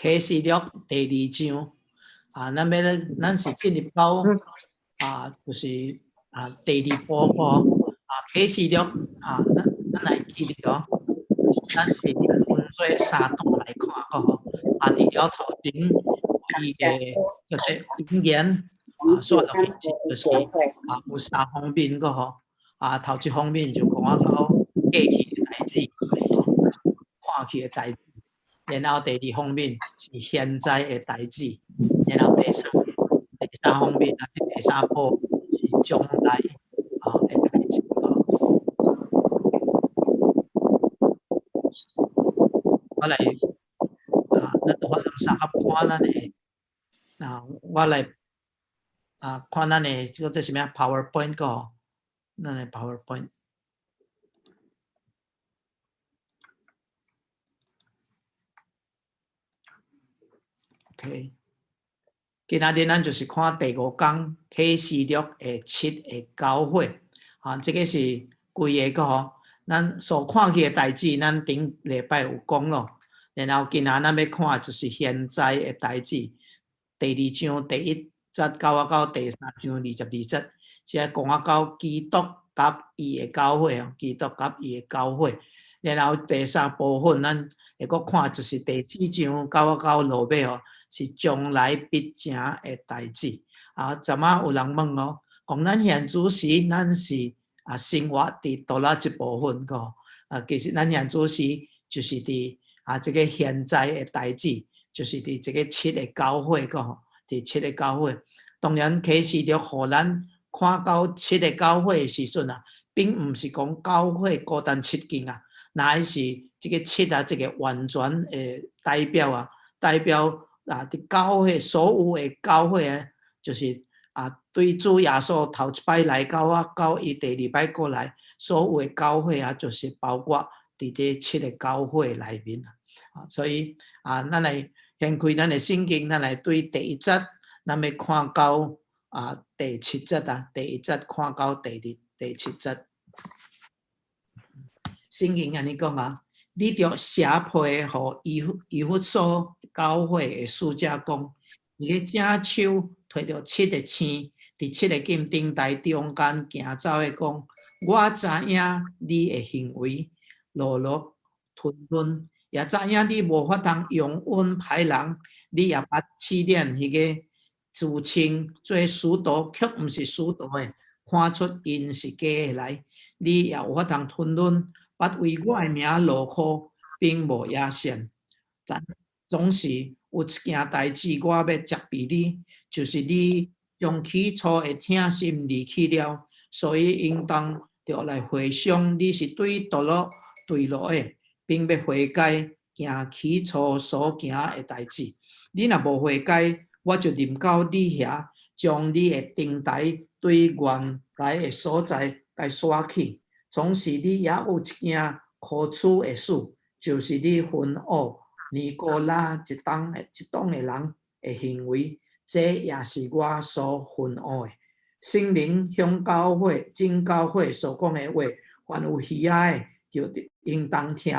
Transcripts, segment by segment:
启示录第2章咱是进入到就是第2部启示录咱来记得咱是分做3段来看伫了头前伊的就是引言说落去就是有3方面头一方面就讲到过去的代志，看去的代志，然后第2方面是现在的代志，然后第3方面第3步是将来的代志。我来咱就发生三合看咱的我来看咱的这个什么 PowerPoint 个咱的 PowerPoint。OK， 今仔日咱就是看第5讲启示录的7个教会这个是规个咱所看去的代志，咱顶礼拜有讲咯。然后今仔咱要看就是现在的代志，第2章第1节到第3章22节，是讲到基督甲伊的教会基督甲伊的教会。然后第3部分咱会阁看就是第4章到落尾是将来必成的代志昨仔有人问讲咱现主时咱是生活伫倒哪一部分其实咱现主时就是伫这个现在的代志，就是伫这个7个教会伫7个教会。当然启示录互咱看到7个教会的时阵并毋是讲教会孤单7间乃是这个7这个完全的代表伫教会所有的教会就是对主耶稣头一摆来到伊第2摆过来，所有的教会就是包括伫这7个教会内面所以咱来掀开咱的圣经，咱来对第1节，咱要看到第7节第1节看到第7节。圣经安尼讲你着写批予以弗所教会的使者讲，伊个正手摕着7个星，伫7个金灯台中间行走的讲，我知影你的行为，落落吞吞，也知影你无法通永远歹人，你也捌试炼迄个自称做使徒，却毋是使徒的，看出因是假的来，你也有法通吞吞。捌为我的名劳苦，并无野善，总是有一件代志我要责备你，就是你从起初的痛心离去了，所以应当着来回想你是对堕落的，并要悔改，行起初所行的代志。你若无悔改，我就临到你遐，将你的灯台对原来的所在来刷去。总是你也有一件可耻的事，就是你分恶尼哥拉一党的人的行为，这也是我所分恶的。圣灵向教会真教会所讲的话，凡有耳仔的，就应当听。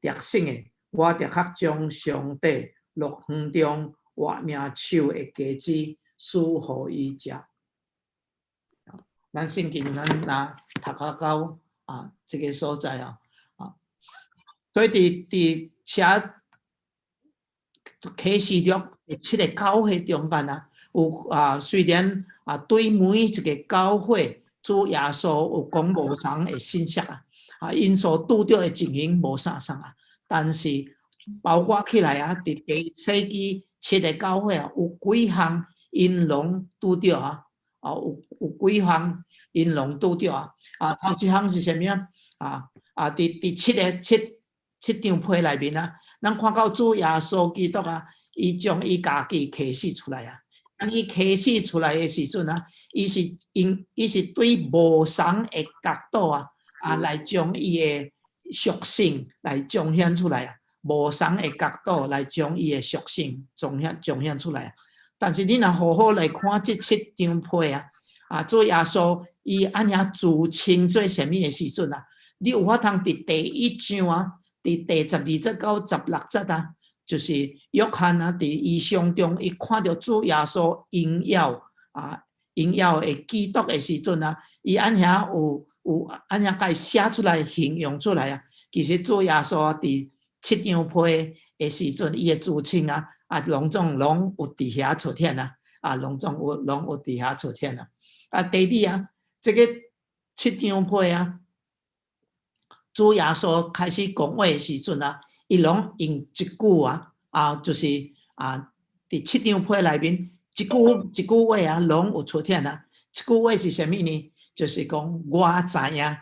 特省的，我特刻将上帝乐园中活命树的果子赐予伊食。咱圣经咱若读到这个所在所以伫写启示录7个教会中间有虽然对每一个教会主耶稣有讲无同的信息因所拄到的情形无相同但是包括起来伫第1世纪7个教会有几项因拢拄到有几项因拢拄到头一项是啥物第七张批内面咱看到主耶稣基督伊将伊家己启示出来当伊启示出来的时阵伊是对无同的角度来将伊的属性来彰显出来无同的角度来将伊的属性彰显出来但是你若好好来看这7张批主耶稣伊安尼自称做什么的时阵你有法通伫第1章伫第12节到16节就是约翰啊，伫异象中，伊看到主耶稣荣耀的基督的时阵啊，伊安遐有安遐甲伊写出来、形容出来啊。其实主耶稣啊，伫7张被的时阵，伊的自称啊，拢总拢有伫遐出现啊，拢有伫遐出现啊。第二啊，这个7张被啊，主耶稣开始讲话的时阵啊，伊拢用一句就是伫7张被内面一句话啊，拢有出现啊。这句话是啥物呢？就是讲我知影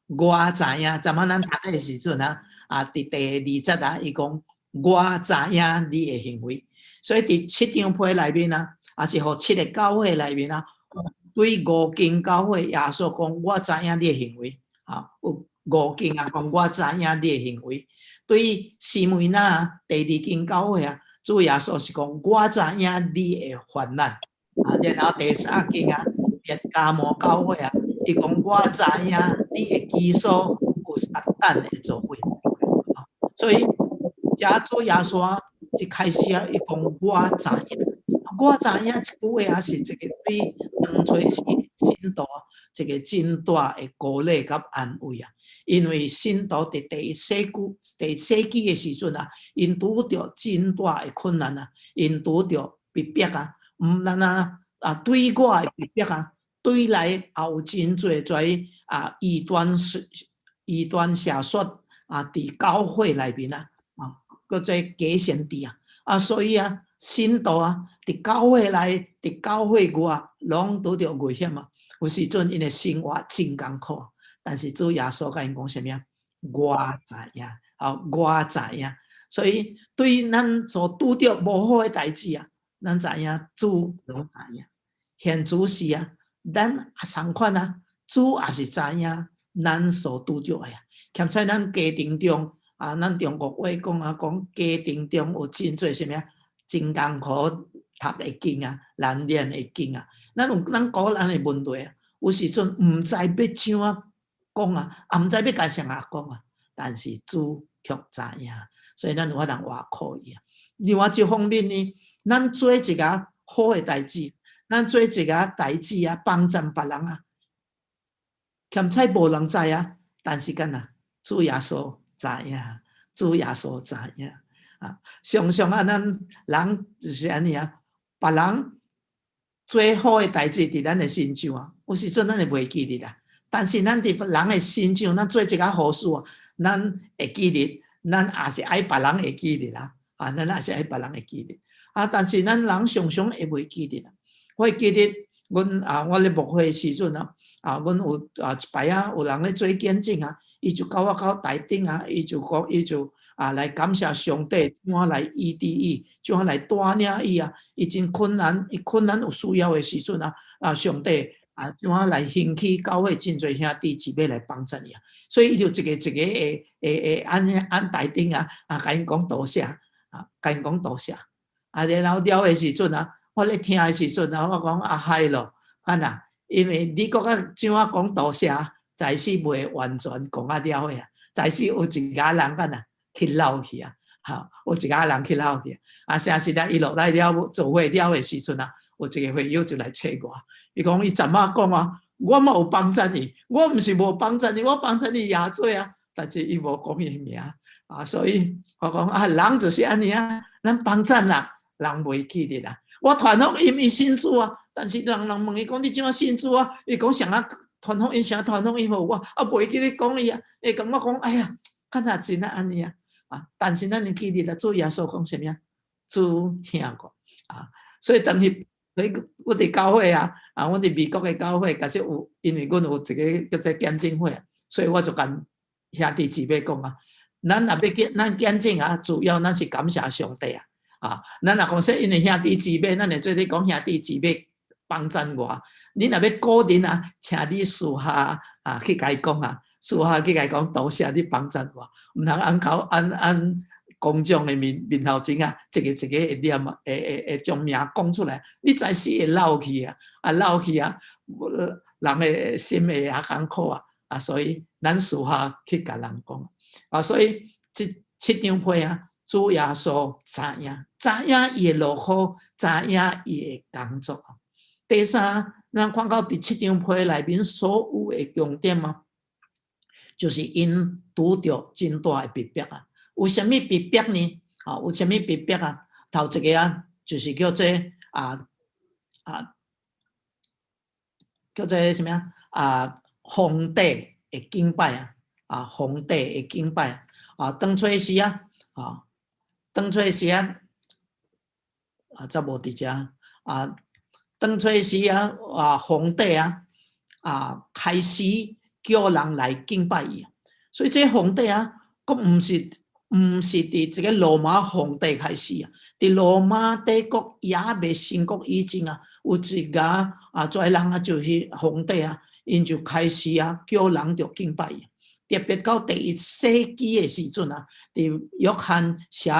我知影。昨晚咱读的时阵啊，伫第20节啊，伊讲我知影你的行为。所以伫7张被内面啊，也是互7个教会内面啊，对5间教会耶稣讲我知影你的行为有5间啊，讲我知影你的行为。对西门那第2间教会啊，主耶稣是讲我知影你的患难然后第3间啊，迦摩教会啊，伊讲我知影你的基础有撒旦的作为。所以主耶稣啊，一开始啊，伊讲我知影，我知影这句话啊，是一个对当初是信徒一个真大的鼓励甲安慰啊。因为信徒伫第一世纪的时阵啊，因拄着真大的困难啊，因拄着逼迫啊，毋但对我的逼迫啊，对来也有真侪异端邪说伫教会内面搁做假先知所以信徒伫教会内、伫教会外，拢拄着危险有时阵因的生活真艰苦，但是主耶稣甲因讲啥物我知影我知影。所以对咱所拄着无好的代志咱知影主拢知影。现主是咱也同款主也是知影咱所拄着的欠在咱家庭中咱中国话讲家庭中有真侪啥物真艰苦，读会紧难念会紧咱有咱个人的问题有时阵毋知要怎讲毋知要甲谁讲但是主却知影，所以咱有法通活靠伊另外一方面呢，咱做一个好的代志，咱做一个代志帮助别人欠在无人知但是主耶稣知影，主耶稣知影常常咱人就是安尼别人做好的代志伫咱的身上有时阵咱会袂记得但是咱伫人的身上，咱做一个好事咱会记得，咱也是爱别人会记得咱也是爱别人会记得但是咱人常常会袂记得我会记得我咧牧会的时阵阮有一摆有人咧做见证伊就甲我到台顶伊就来感谢上帝，怎样来医治伊，怎样来带领伊伊真困难，伊困难有需要的时阵上帝怎样来兴起教会真侪兄弟姊妹来帮助伊所以伊就一个会按台顶甲因讲多谢甲因讲多谢然后了的时阵我咧听的时阵我讲嗨咯因为你讲怎样讲多谢在是袂完全讲了的在是有一家人去闹去有一家人去闹去啥时伊落来了做伙了的时阵有一个会友就来找我，伊讲伊昨晚讲我嘛有帮助你，我毋是无帮助你，我帮助你也做但是伊无讲伊名所以我讲人就是安尼咱帮助人袂记得我传福音伊信主但是人问伊讲你怎样信主伊讲谁传福音谁传福音互我袂记得讲伊会感觉讲哎呀敢若真安尼但是咱会记得主耶稣讲啥物主听过所以等于我伫教会我伫美国的教会，假设有因为阮有一个叫做见证会所以我就跟兄弟姊妹讲咱若要咱见证主要咱是感谢上帝咱若讲说因为兄弟姊妹，咱会做咧讲兄弟姊妹帮助我，你若要鼓励请你私下去甲伊讲私下去甲伊讲多谢你帮助我，毋通按公众的面头前一个会念会将名讲出来，你在死会闹去闹去人的心会艰苦所以咱私下去甲人讲所以这7张被主耶稣知影伊的劳苦，知影伊的工作。第三，咱看到第7张批内面所有的重点嘛，就是因拄着真大的逼迫啊。有啥物逼迫呢？有啥物逼迫啊？头一个啊，就是叫做叫做什么皇帝的敬拜皇帝的敬拜当初时当初时则无伫遮当初时皇帝开始叫人来敬拜伊，所以这皇帝佫毋是伫这个罗马皇帝开始伫罗马帝国也未兴国以前有一个跩人就是皇帝因就开始叫人着敬拜伊。特别到第1世纪的时阵伫约翰写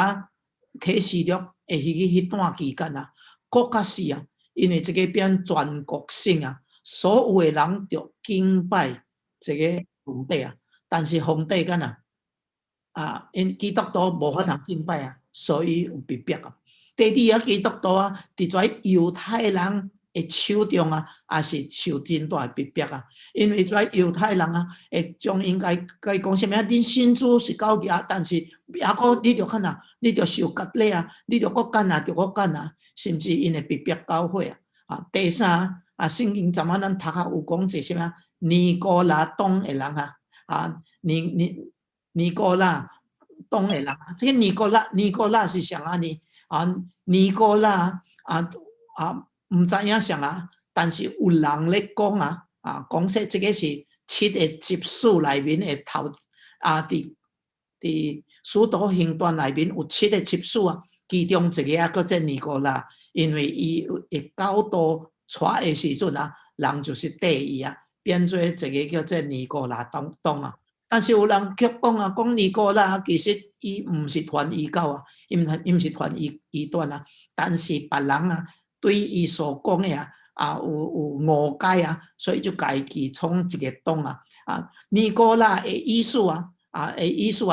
启示录的迄段期间国家是因为这个变全国性所有的人着敬拜这个皇帝但是皇帝干因基督徒无法通敬拜所以有逼迫第二基督徒伫跩犹太人的手中也是受真大的逼迫因为跩犹太人会将应该讲什么恁信主是狗牙，但是也佫你着看你着受割礼你着佫干着佫干甚至因会逼迫教会第三圣经昨晚咱读有讲一什么尼哥拉党的人尼哥拉党的人这个尼哥拉是啥呢尼哥拉毋知影啥但是有人咧讲讲说这个是7个执事内面的头伫使徒行传内面有7个执事其中一个叫做尼哥拉，因为伊会教导出的时阵人就是缀伊变做一个叫做尼哥拉党但是有人却讲尼哥拉其实伊毋是传异教伊毋是传异端但是别人对伊所讲的有误解所以就家己创一个党尼哥拉的意思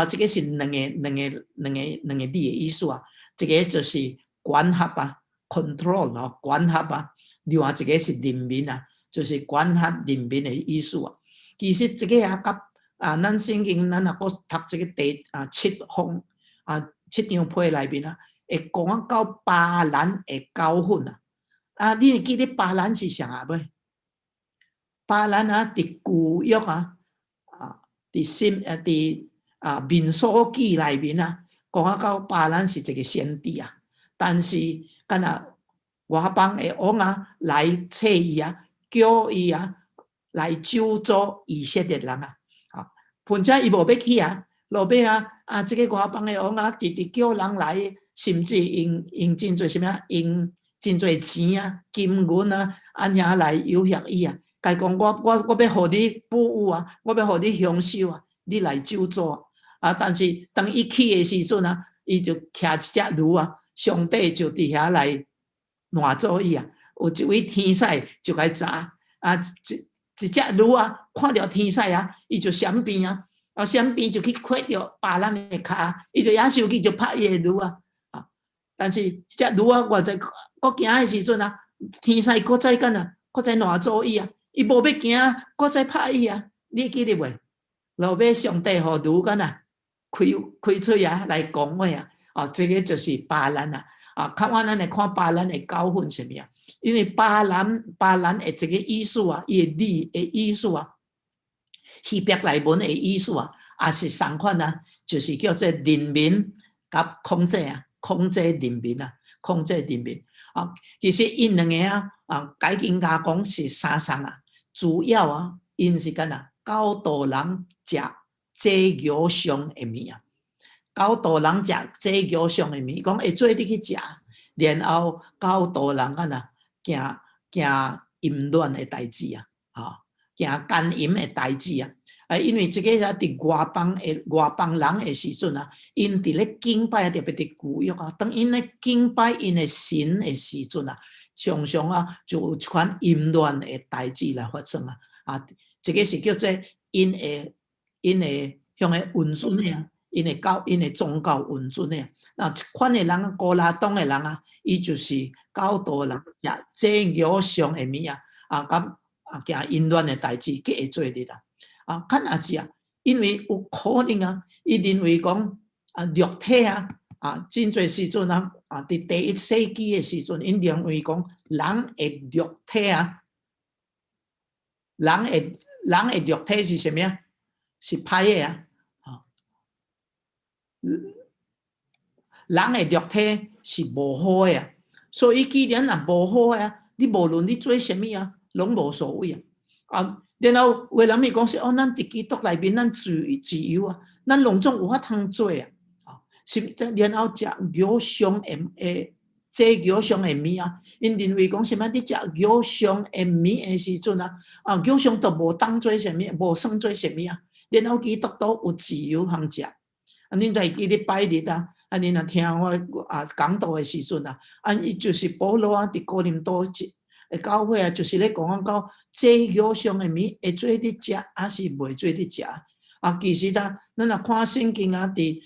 这个是两个字的意思一个就是管辖control 管辖另外一个是人民就是管辖人民的意思其实这个甲咱圣经咱若读这个第7张批内面会讲到巴兰的教训你会记得巴兰是啥袂？巴兰伫旧约伫民数记内面讲到巴兰是一个先知但是敢若外邦的王来找伊叫伊来咒诅以色列人并且伊无要去落尾这个外邦的王直直叫人来，甚至用真侪什么用真侪钱金银领来诱惑伊甲伊讲我要互你保护我要互你享受你来咒诅但是当伊去的时阵伊就骑一只驴上帝就伫遐来拦阻伊有一位天使就甲伊砸一只驴看到天使伊就闪边闪边就去看到巴兰的脚伊就也生气就拍伊的驴但是只驴我在搁行的时阵天使搁再拦阻伊伊无要行搁再拍伊你记得袂？落尾上帝互驴开嘴来讲话这个就是巴兰看我咱来看巴兰的教训什么因为巴兰的这个意思伊的字的意思希伯来文的意思也是相款就是叫做人民甲控制人民控制人民其实因两个解经家讲是相像主要因是干教导人食祭牛上的物教导人食祭牛上的物讲会做你去食然后教导人行淫乱的代志行奸淫的代志因为这个伫外邦人的时阵因伫咧敬拜特别伫旧约当因咧敬拜因的神的时阵常常就有一款淫乱的代志来发生这个是叫做因会向的运顺因的宗教运准的。那这款的人，高拉党的人啊，伊就是教导人食祭偶像的物啊，行淫乱的代志，去会做的啦。看也是啊，因为有可能啊，伊认为讲肉体啊，真侪时阵啊，伫第1世纪的时阵，因认为讲人的肉体啊，人的肉体是啥物啊？是歹的啊，人的肉体是无好的啊，所以既然若无好的啊，你无论你做啥物啊，拢无所谓啊。然后有人咪讲说，咱伫基督内面，咱自由啊，咱拢总有法通做啊。是，然后食偶像的祭偶像的物啊，因认为讲什么？你食偶像的物的时阵啊，偶像都无当做什么，无算做什么啊。然后基督徒有自由通食，恁在记咧拜日啊，恁若听我讲道的时阵啊，伊就是保罗啊，伫哥林多教会啊，就是咧讲到祭偶像的物会做你食，还是袂做你食？其实咱若看圣经啊，伫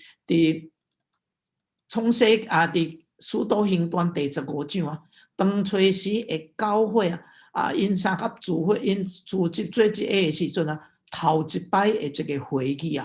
创世伫使徒行传第15章啊，当初时的教会因三甲主会因组织做一个的时阵啊，头一摆的这个会议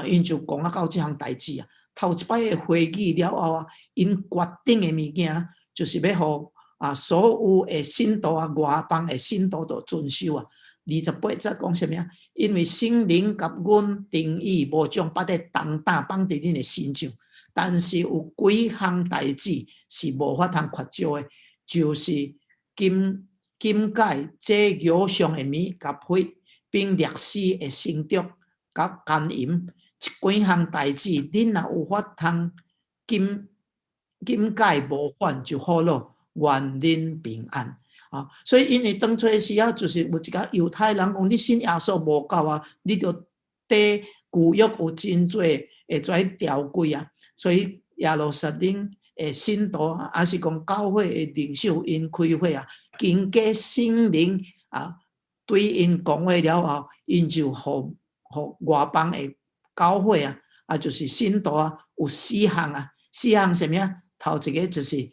因就讲到这项代志啊。头一摆的会议了后因决定的物件就是要互所有的信徒外邦的信徒都遵守28节讲什么？因为圣灵甲阮定义无将把这重担放伫恁的身上，但是有几项代志是无法通缺少的，就是金戒、祭偶像的物甲血，并历史的成长甲奸淫，这几项代志，恁若有法通金戒无犯就好咯，愿恁平安。所以因为当初的时候，就是有一个犹太人讲，你信耶稣无够你就对旧约有真多会做条规所以耶路撒冷的信徒还是讲教会的领袖因开会经过圣灵对因讲话了后，因就互外邦的教会就是信徒有4项4项什么头一个就是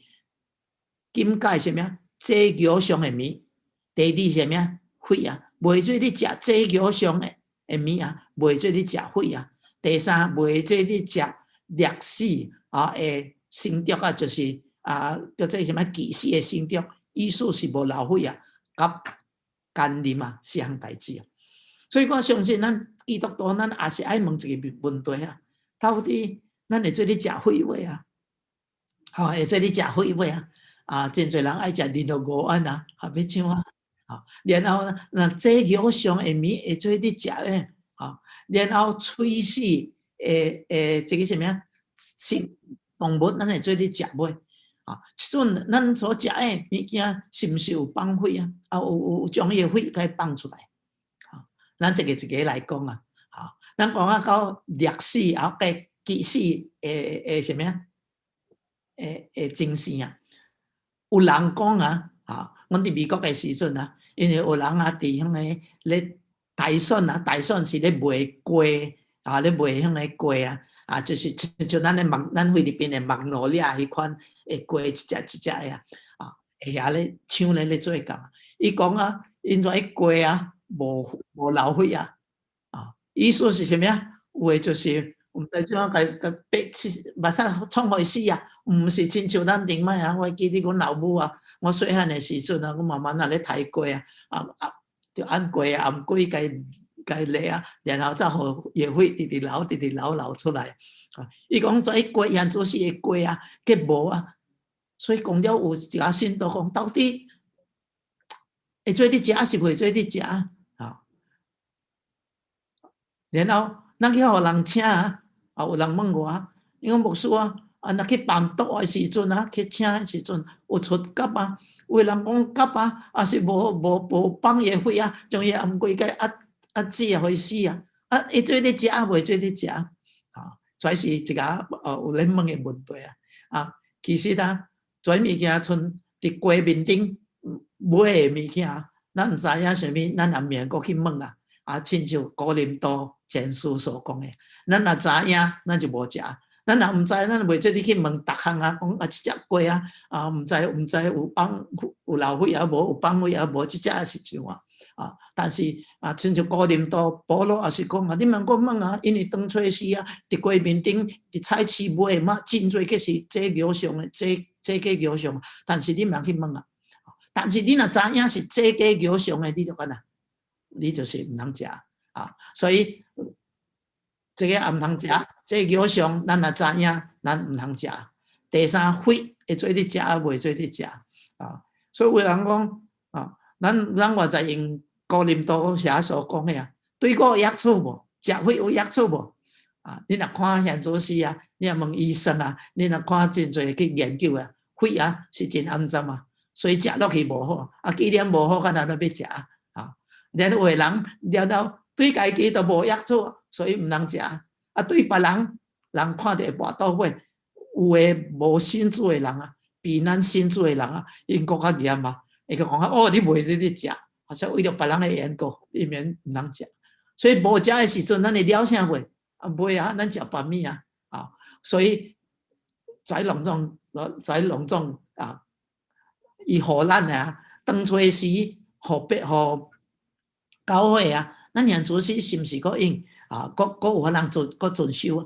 禁戒什么祭偶像的物，第2什么血袂做你食祭偶像的物袂做你食血第3袂做你食历史的生竹就是叫做什么祭祀的生竹，意思是无流血甲奸淫4项代志所以我相信咱基督徒，咱也是爱问一个问题到底咱会做你食血话会做你食血话真侪人爱食日落5安合要怎然后那祭偶像的物会做你食的然后吹死这个什么动物，咱会做你食袂即阵咱所食的物件是毋是有放血有将伊的血给放出来咱一个一个来讲咱讲到历史甲祭祀的什么精神有人讲阮伫美国的时阵因为有人伫迄个咧大选是咧卖鸡咧卖迄个鸡就是像咱菲律宾的magnolia诺利亚迄款的鸡一只一只的会遐咧抢咧做工伊讲因跩鸡无流血意思是啥物有诶就是毋知怎甲目屎创互伊死毋是亲像咱顶摆我记得阮老母我细汉的时阵阮妈妈咧杀鸡就按鸡暗龟甲伊勒然后再互液血直流出来伊讲跩鸡现做是会鸡计无所以讲了有一个信徒讲到底会做你食还是袂做你食然后咱去互人请有人问我伊讲牧师若去办桌的时阵去请的时阵有出夹有人讲夹也是无放伊的血将伊暗龟甲煮互伊死会做你食袂做你食所以是一个有咧问的问题其实做物件剩伫街面顶买的物件咱毋知影啥物咱也免阁去问亲像哥林多前书所讲的。咱若知影，咱就无食；咱若毋知，咱袂做你去问逐项啊，讲啊，即只过啊，啊，毋知有放有流血啊无，有放血啊无，即只是怎啊？啊，但是啊，亲像哥林多保罗也是讲啊，你莫阁问啊，因为当初时啊，伫街面顶伫菜市买嘛，真侪个是这牛上的，这个牛上，但是你莫去问啊。但是你若知影是这个牛上的，你就干啊，你就是毋通食啊。所以这个也毋通食，这个牛上咱若知影，咱毋通食。第三，血会做你食，袂做你食啊。所以有人讲啊。咱话在用哥林多遐所讲的啊，对我有益处无？食血有益处无？啊，你若看现做事啊，你若问医生啊，你若看真侪去研究啊，血啊是真安全啊，所以食落去无好啊，既然无好，干哪都要食啊？然后有的人了对家己都无益处，所以毋通食啊。对别人看到会跋倒火，有诶无信主诶人啊，比咱信主诶人啊，因更较严啊。伊个讲哦，你袂使你食，好像为了别人的缘故，你免毋通食。所以无食的时阵，咱会了啥袂？啊，袂啊，咱食白米啊，啊，所以在隆重啊，伊互咱啊，当初时互教会啊，咱现主时是毋是阁用啊？阁有法人阁遵守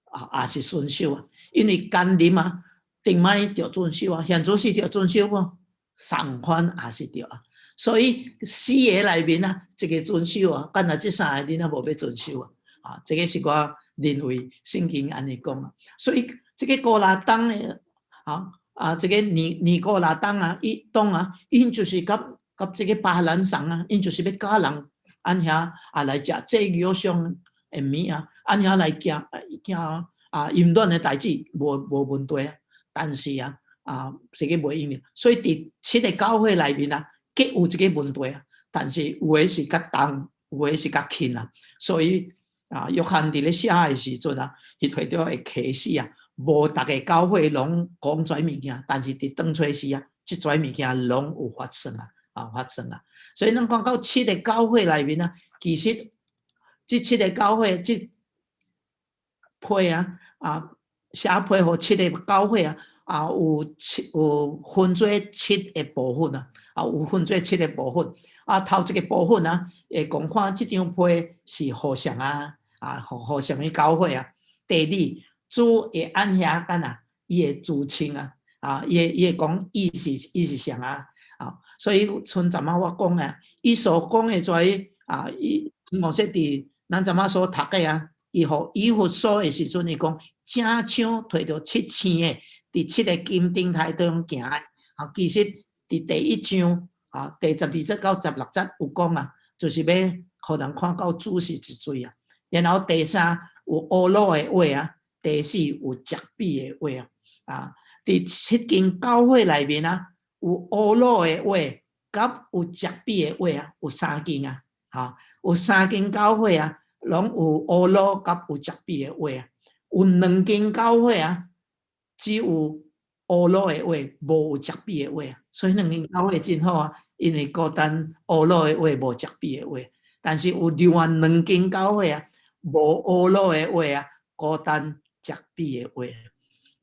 啊？也是遵守啊？因为干啉啊，顶摆着遵守啊，现主时着遵守无？送款也是对啊，所以四个内面啊，一个遵守啊，干那这三个你若无要遵守啊，这个是我认为圣经安尼讲啊。所以这个哥拉当的这个尼哥拉当啊，因就是甲这个巴兰上啊，因就是要教人按遐来食祭肉上的面啊，按遐来行淫乱的代志无问题啊，但是啊。这个袂用，所以伫7个教会内面啊，各有一个问题啊。但是有的是较重，有的是较轻啊。所以约翰伫咧写的时阵啊，伊摕到的启示啊，无逐个教会拢讲遮物件，但是伫当初时啊，即遮物件拢有发生发生啊。所以咱讲到7个教会内面啊，其实即7个教会即批写批互7个教会啊。有分做7个部分啊，有分做7个部分头一个部分啊，会讲看这张批是互相互相的教会啊。第二，主会按遐干伊会自称伊会讲伊是谁所以像昨仔我讲啊，伊所讲的跩伊某些伫咱昨仔所读的伊互以弗所的时阵，伊讲正像摕到7星的。伫7个金顶台中行的其实伫第1章第12节到16节有讲就是要互人看到主是一水然后第3有乌鲁的话第4有责备的话伫7间教会内面有乌鲁的话甲有责备的话有3间有3间教会拢有乌鲁甲有责备的话有2间教会只有乌鲁的话，无有责备的话，所以2间教会真好因为孤单乌鲁的话，无责备的话。但是有另外2间教会无乌鲁的话孤单责备的话。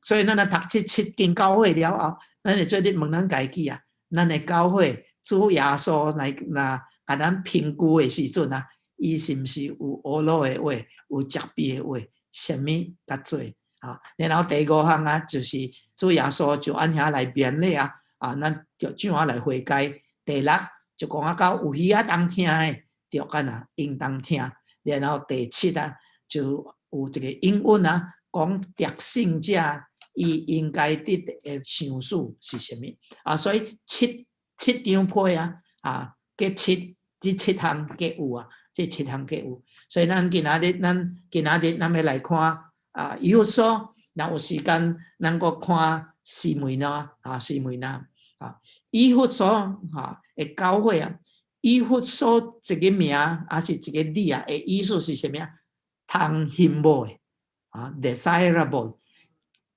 所以咱读7间教会了后，咱会做你问咱家己咱的教会主耶稣来甲咱评估的时阵伊是毋是有乌鲁的话，有责备的话，什么较做？然后第5项就是主耶稣就按遐来勉励咱就怎样来悔改。第6就讲到有耳当听的，就应当听。然后第7就有一个英文讲得胜者伊应该得的想事是什么所以7张批各这7项各有这7项各有。所以咱今仔日咱要来看。以弗所，若有时间，咱阁看西门啦，西门啦，以弗所的教会以弗所这个名是一个字的意思是什么通羡慕的desirable，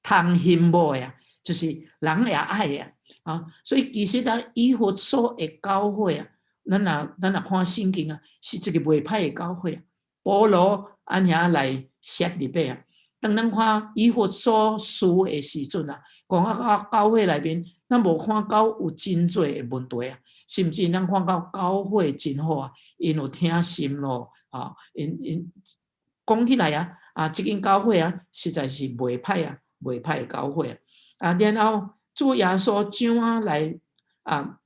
通羡慕的就是人也爱的所以其实以弗所的教会咱若看圣经是一个袂歹的教会保罗安遐来设入去啊。当咱看以弗所书的时阵啊，讲到教会内面，咱无看到有真多的问题啊，甚至咱看到教会真好啊，因有听心咯啊，因讲起来啊，这间教会啊，实在是袂歹啊，袂歹的教会啊。然后主耶稣怎啊来啊？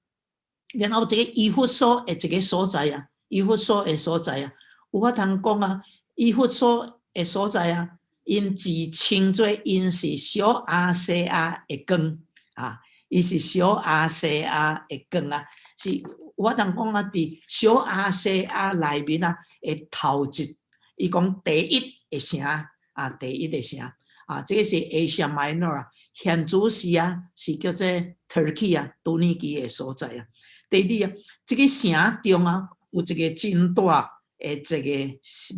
然后这个以弗所的一个所在啊，以弗所的所在啊，有法通讲啊，以弗所的所在啊，因自称作因是小亚细亚的光啊，伊是小亚细亚的光啊，是有法通讲啊，伫小亚细亚内面啊，的头一，伊讲第一的城啊，第一的城啊，这个是 Asia Minor 啊，现主时啊是叫做 Turkey 啊，突尼基的所在啊。第二啊，这个城中啊，有一个真大的这个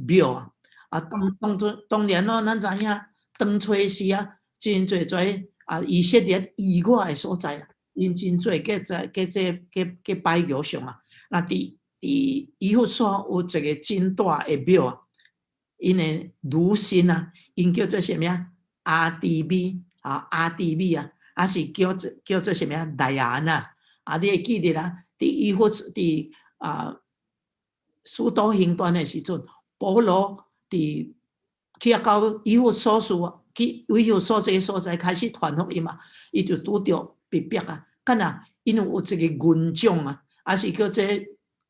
庙啊，啊，当然咯，咱知影当初时啊，真侪啊，以色列以外的所在啊，因真侪个拜偶像啊。那伫以弗所有一个真大的庙啊，因的女神啊，因叫做什么啊？阿蒂米啊，阿蒂米啊，还是叫做什么啊？戴安娜。啊，你会记得啦？伫以弗伫啊，使徒行传的时阵，保罗伫去到以弗所去以弗所这个所在开始传福音嘛，伊就拄着逼迫啊。干啊，因为有一个军长啊，还是叫做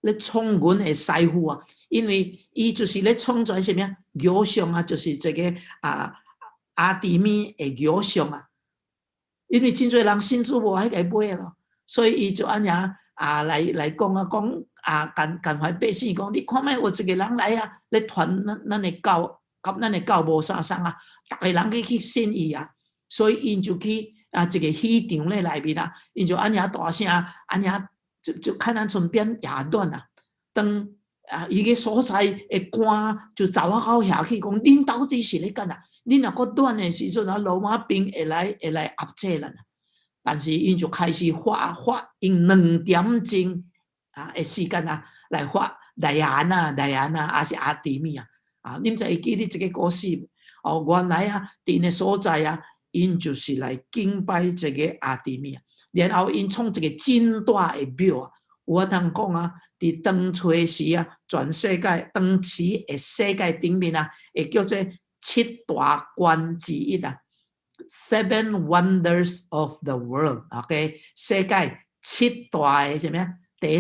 咧创军的师傅啊，因为伊就是咧创作什么偶像啊，就是这个啊阿蒂米的偶像啊，因为真侪人信主无迄个买咯。所以伊就安样啊来讲啊，关怀百姓讲，你看卖有一个人来啊，咧传咱的教，甲咱的教无相同啊，逐个人去信伊啊，所以因就去啊一个戏场咧内面啊，因就安样大声，安样就看咱村边也乱啊，当啊伊个所在的官就走啊到遐去讲，恁到底是咧干啊？恁若搁乱的时阵啊，罗马兵会来压制咱啊。但是因就开始发用2点钟啊的时间啊来发戴安娜还是阿蒂米啊，你们会记得这个故事哦？原来啊，伫那所在啊，因就是来敬拜这个阿蒂米啊，然后因创一个真大的庙啊，有法通讲啊，伫当初时啊，全世界当时的世界顶面啊，会叫做7大关之一啊。Seven Wonders of the World，OK， 世界7大的什么第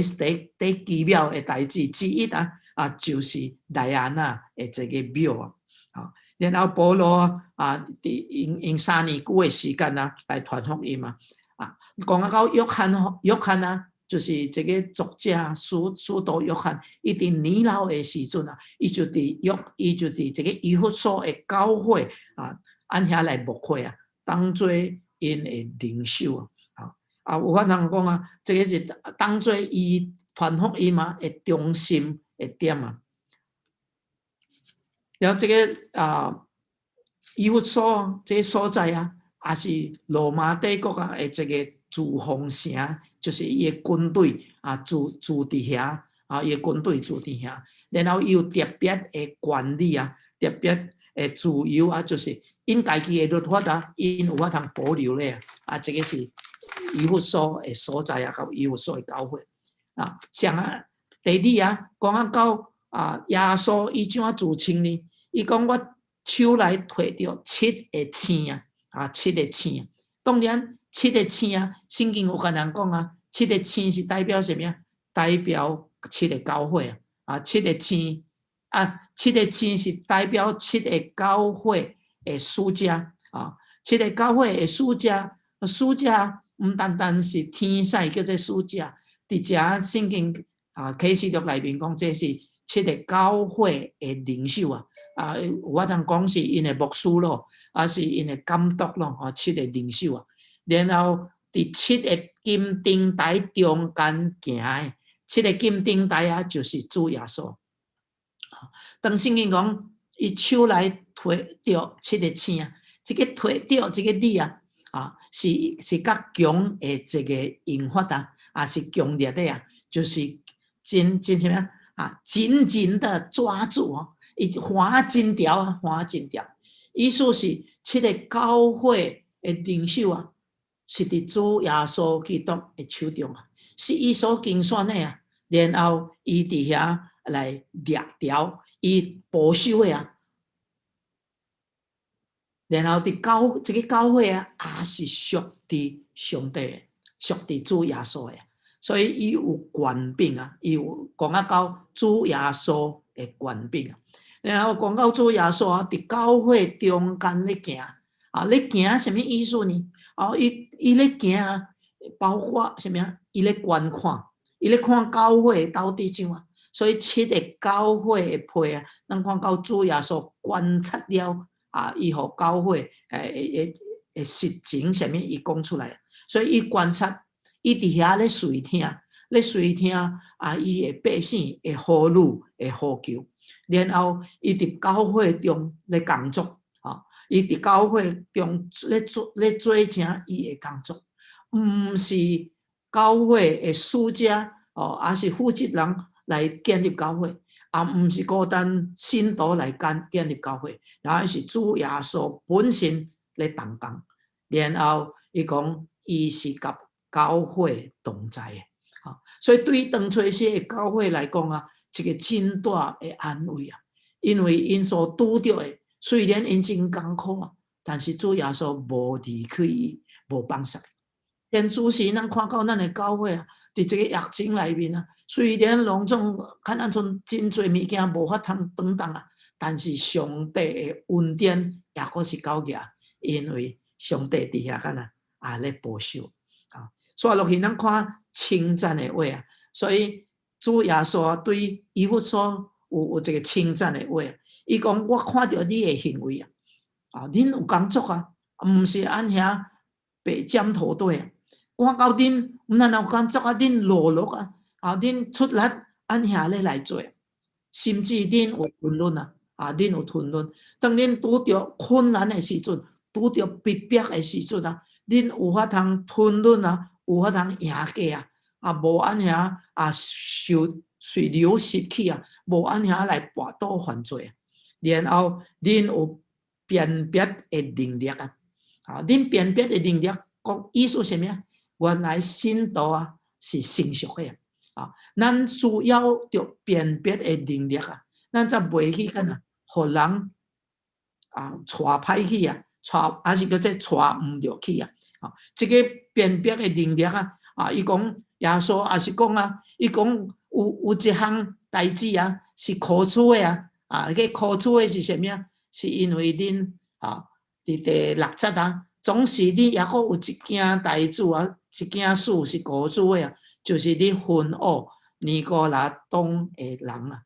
奇妙的代志之一啊，就是戴安娜的这个庙啊，然后保罗啊，用3年久的时间啊来传福音嘛，讲到约翰啊，就是这个作者使徒约翰，伊伫年老的时阵啊，伊就伫这个以弗所的教会啊。按遐来牧会啊，当做因的领袖啊，有法通讲啊，这个是当做伊传福音嘛的中心的点啊。然后这个以弗所这个所在啊，也是罗马帝国啊的这个驻防城，就是伊的军队啊驻伫遐啊，伊的军队驻伫遐，然后伊有特别的管理啊，特别的自由啊，就是因家己的律法啊，因有法通保留咧啊，这个是以弗所的所在啊，甲以弗所的教会啊。像啊，第二啊，讲到耶稣伊怎啊自称呢？伊讲我手内摕着7个星啊，7个星。当然，7个星啊，圣经有跟人讲啊，7个星是代表什么？代表7个教会啊，7个星。7个星是代表7个教会的使者啊，7个教会的使者，使者唔单是天使叫做使者，伫遮圣经启示录内面讲，这是7个教会的领袖有法通讲是因的牧师咯，是因的监督咯，7个领袖啊。然后伫7个金灯台中间行的7个金灯台啊，就是主耶稣。当圣经讲，伊手内摕着7个星啊，这个摕着这个字是较强的这个用法是强烈的就是真什么紧紧的抓住伊划真条啊，划真条。意思是7个教会的领袖啊，是伫主耶稣基督的手中啊，是伊所竞选的啊。然后伊伫遐来掠条，伊保守的啊。然后这个教会啊，也是属伫上帝的，属伫主耶稣的，所以伊有权柄啊，伊有讲到主耶稣的权柄啊。然后讲到主耶稣啊，伫教会中间咧行啊，咧行什么意思呢？啊，伊咧行啊，包括什么啊？伊咧观看，伊咧看教会到底怎啊？所以7个教会的批啊，咱看到主耶稣观察了。啊，伊互教会诶实情什么，伊讲出来，所以伊观察，伊伫遐咧随听，咧随听啊，伊诶百姓会呼噜会呼求，然后伊伫教会中咧工作，啊，伊伫教会中咧做成伊诶工作，毋是教会诶使者哦，也是负责人来建立教会。啊，毋是孤单信徒来建立教会，然后是主耶稣本身来同工，然后伊讲伊是甲教会同在的，啊，所以对于当初些教会来讲啊，一个真大的安慰啊，因为因所拄着的，虽然因真艰苦啊，但是主耶稣无离开伊，无放下。现主时咱看到咱的教会啊，伫这个疫情内面啊。虽然拢总看咱像真侪物件无法通等当啊，但是上帝的恩典也阁是够个，因为上帝伫遐干呐也咧保守啊。所以落去咱看称赞的话啊，所以主耶稣对以弗所有这个称赞的话，伊讲我看到你的行为啊，啊，恁有工作啊，毋是按遐白占土地啊，看到恁毋但有工作啊，恁劳碌啊。啊，恁出力按遐咧来做，甚至恁有吞论啊，啊，恁有吞论。当恁拄着困难的时阵，拄着逼迫的时阵啊，恁有法通吞论啊，有法通赢过啊，啊，无按遐啊随流失去啊，无按遐来跋倒犯罪啊。然后恁有辨别的能力啊，啊，恁辨别的能力讲意思什么啊？原来信徒啊是成熟的。啊，咱需要着辨别的能力啊，咱才袂去干呐，互人啊带歹去啊，还是叫做带毋着去啊。啊，这个辨别的能力啊，啊，伊讲耶稣也是讲啊，伊讲有一项代志啊，是可取的啊，啊，个可取的是什么啊？是因为恁啊，伫第6节啊，总是你也阁有一件代志啊，一件事是可取的啊。就是你分恶尼哥拉东的人啊，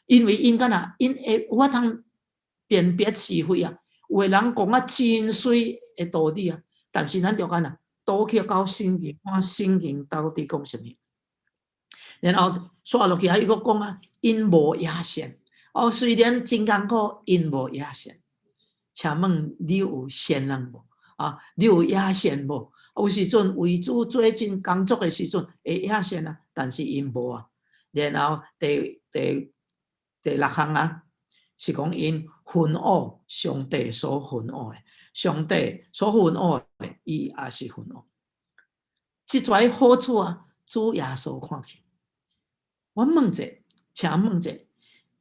因为因干呐，因会有法通辨别是非啊。有的人讲啊真水的道理啊，但是咱着干呐，倒去到圣经看圣经到底讲什么。然后刷落去还伊个讲啊，因无野善哦，虽然真艰苦，因无野善。请问你有善人无？啊，你有野善无？有时阵为主做真工作的时阵会野善啊，但是因无啊。然后第6项啊，是讲因分恶，上帝所分恶的，上帝所分恶的，伊也是分恶。这些好处啊，主耶稣看去。我问者，请问者，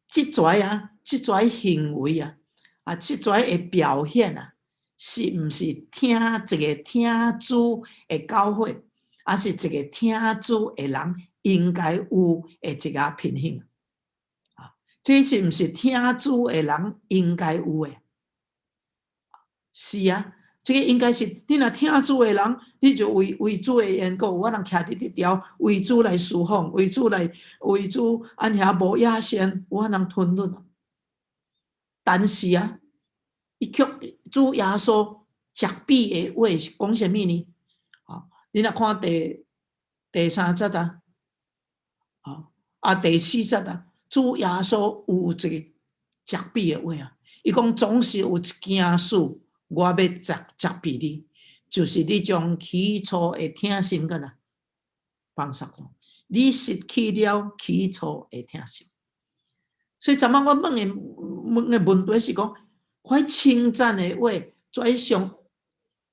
这些啊，这些行为啊，啊，这些的表现啊。是毋是听一个听主的教诲，还是一个听主的人应该有的一个品性啊？这是毋是听主的人应该有的？是啊，这个应该是你若听主的人，你就为主的缘故，我人徛伫这条为主来侍奉，为主按遐无野善，有法通吞论。但是啊，伊却主耶稣责备的话是讲什么呢？啊，你若看第3节啊，第4节啊，主耶稣有一个责备的话啊，伊讲总是有一件事我要责备你，就是你将起初的听心干呐放下了，你失去了起初的听心。所以昨晚我问的问题是讲，我称赞的话，最上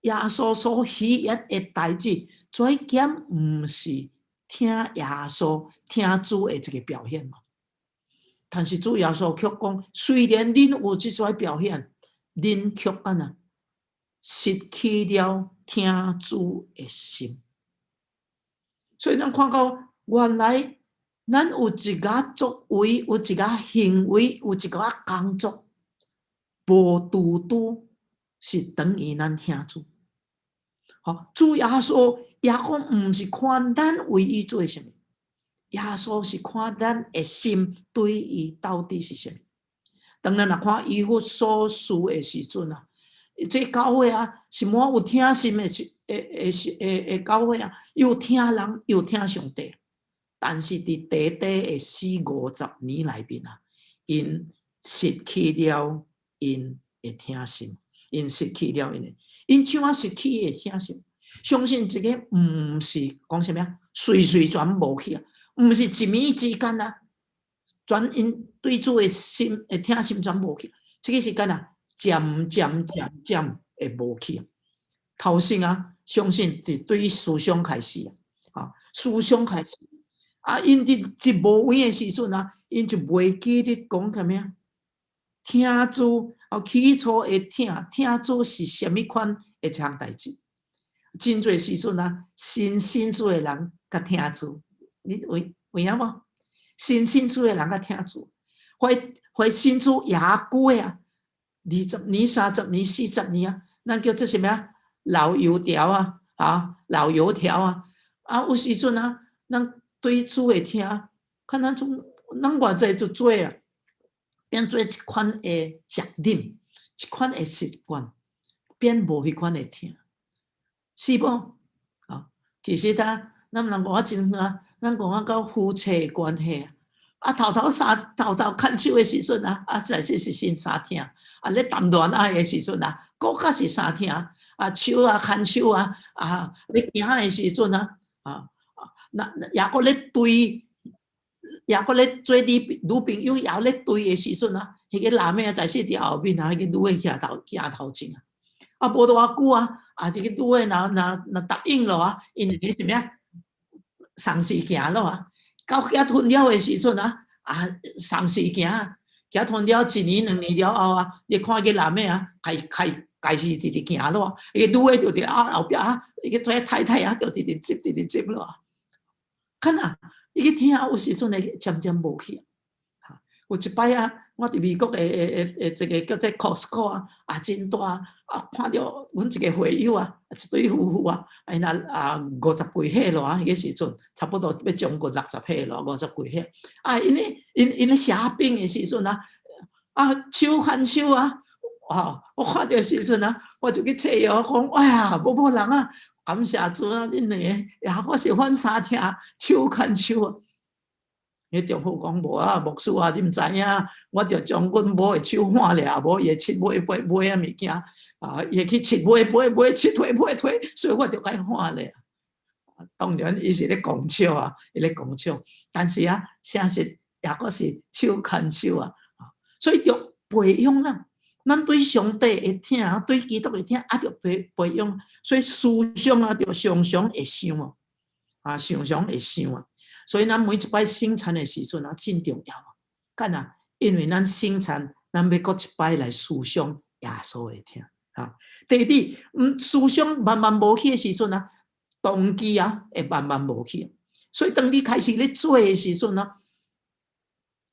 耶稣所喜悦的代志，最减毋是听耶稣、听主的这个表现嘛？但是主耶稣却讲，虽然恁有这种表现，恁却失去了听主的心。所以咱看到原来咱有一个作为，有一个行为，有一个工作，无拄拄是等于咱听主。好，主耶稣也讲毋是看咱为伊做什么，耶稣是看咱的心对伊到底是什么。当然啦，看以弗所书的时阵啊，这教会啊是满有听心的教会啊，又听人又听上帝。但是伫短短的40-50年内面啊，因失去了因的听心，因失去了因怎啊失去的听心？相信这个毋是讲什么啊，随随全无去啊，毋是一暝之间啊，全因对主的心的听心全无去，这个是干啊，渐渐会无去啊。头先啊，相信是对于思想开始啊，思想开始。啊，因伫无闲的时阵啊，因就袂记得讲什么啊？听主起初会听主是什么款的一项代志？真侪时阵啊，信主的人甲听主，你有影无？信主的人甲听主，会信主偌久啊？20年、30年、40年啊，咱叫做什么啊？老油条啊，老油条啊！啊，有时阵啊，咱对主会听，看咱偌济就做啊，变做一款的习惯，一款的习惯，变无迄款的听，是无？其实咱人讲真啊，咱讲到夫妻的关系啊，头头牵手的时阵啊，实是先三听啊，咧谈恋爱的时阵啊，更加是三听啊，手啊牵手啊，咧行的时阵啊，那也搁咧对。也搁咧做女朋友，也咧对的时阵啊，迄个男的在说伫后面啊，迄个女的行头前啊，无偌久啊，这个女的若答应了啊，因为什么啊，丧事行了啊，到结婚了的时阵啊，丧事行，结婚了1年2年了后啊，你看迄个男的啊，开始直直行咯，迄个女的就伫后壁啊，迄个太太啊，就直直接咯，看啊。伊去听有时阵会渐渐无去，有一摆啊，我伫美国的这个叫做 Costco 啊，真大啊，看到阮一个会友啊，一对夫妇啊，因50几岁咯迄个时阵，差不多要将近60岁咯，50几岁因咧写饼的时阵手牵手我看到时阵我就去找伊讲，哎呀，某人啊。感谢主啊！恁两个也我是反三听手牵手啊！迄丈夫讲无啊，牧师啊，你毋知影，我着将阮某的手换了，无伊会七买啊物件伊会去七买七推，所以我着该换了。当然，伊是咧讲笑啊，伊咧讲笑，但是诚实也阁是手牵手啊！所以要培养啦。咱对上帝会听，对基督会听，着培养，所以思想着常常会想常常会想所以咱每一摆生产的时阵真重要干因为咱生产，咱要搁一摆来思想耶稣会听第二，思想慢慢无去的时阵动机会慢慢无去，所以当你开始咧做的时阵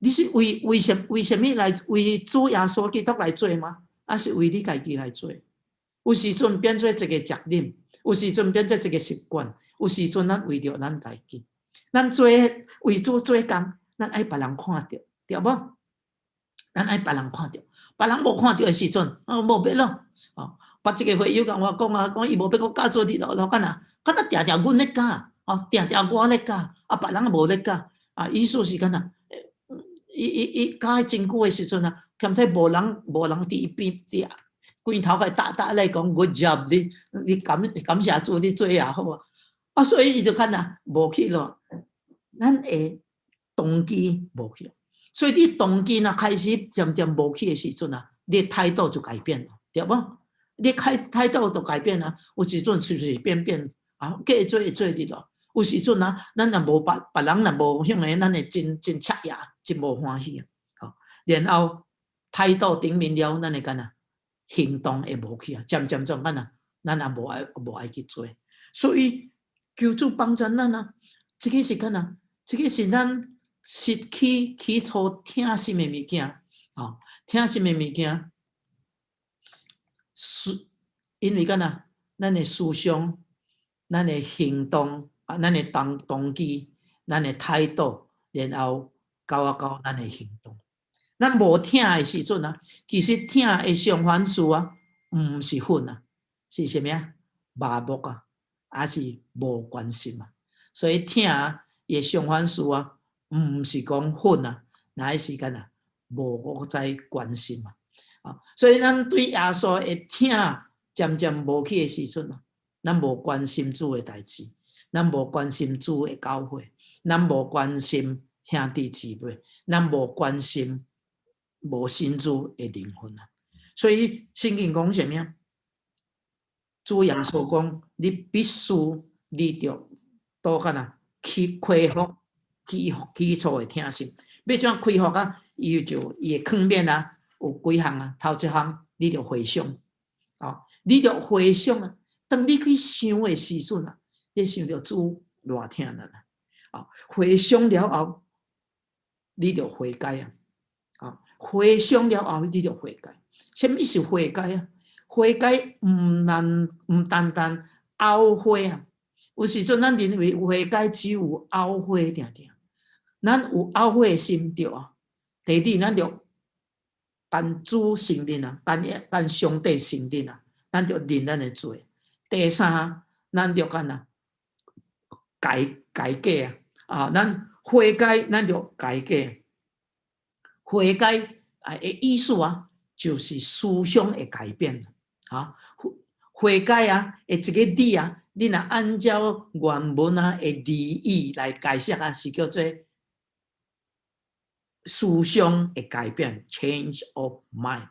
你是为什么来为主耶稣基督来做吗？还是为你家己来做？有时阵变做一个责任，有时阵变做一个习惯，有时阵咱为着咱家己，咱做为主做工，咱爱别人看到，对无？咱爱别人看到，别人无看到的时阵，无必咯。捌一个会友甲我讲伊无要我教做你咯，干哪定阮咧教，定我咧教，别人无咧教，意思是干哪？伊教真久的时阵兼且无人伫伊边肩头甲打来讲 good job， 你感谢主，你做也好所以伊就看无去咯，咱的动机无去，所以你动机啊开始渐渐无去的时阵啊，你态度就改变了，对不？你态度就改变了，有时阵随随便便啊，计做会做你咯。有时阵啊，咱若无别人若无向个，咱会真切牙，真无欢喜啊。好，然后态度顶面了，咱会干啊？行动会无去啊，渐渐咱也无爱去做。所以求主帮助咱啊，这个是干啊？这个是咱失去起初听心的物件，哦，听心的物件，因为干啊？咱的思想、咱的行动啊，咱的动机、咱的态度，然后到咱的行动。咱无听的时阵啊，其实听的相反词啊，毋是愤啊，是啥物啊？麻木啊，还是无关心啊？所以听的相反词啊，毋是讲愤啊，乃是干啊，无在关心啊。啊，所以咱对耶稣的听渐渐无去的时阵啊，咱无关心主的代志，咱无关心主的教会，咱无关心兄弟姊妹，咱无关心。无信主的灵魂啊，所以圣经讲什么？主耶稣讲，你必须你着多干啊，去恢复基础的听心。要怎样恢复啊？伊就伊的坑面啊，有几项啊？头一项，你着回想啊，你着回想啊。当你去想的时阵啊，你想着主偌听了啦啊，回想了后，你着悔改啊。啊，回想了后，你就悔改。什么是悔改啊？悔改唔单单懊悔啊。有时阵咱认为悔改只有懊悔定定，咱有懊悔的心着啊。第二，咱着跟主承认啊，跟上帝承认啊，咱着认咱的罪。第三，咱着干啊改过啊，咱悔改，咱着改过。悔改的意思啊，就是思想的改变啊。悔改啊，的这个字啊，你若按照原文啊的字义来解释啊，是叫做思想的改变 （change of mind）。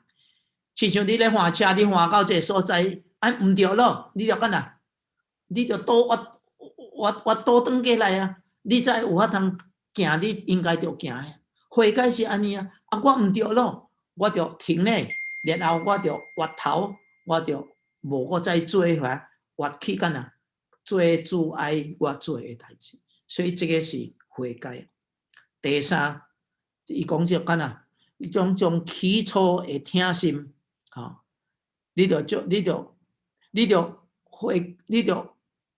亲像你咧换车，你换到这个所在，唔对咯，你着干啊？你着倒我倒转过来啊！你才有法通行，你应该着行的。悔改是安尼啊，我唔对咯，我着停咧，然后我着回头，我着无我再做法，我去干啊？做主爱我做的代志，所以这个是悔改。第三，伊讲就干啊？一种起初的听心，啊，你着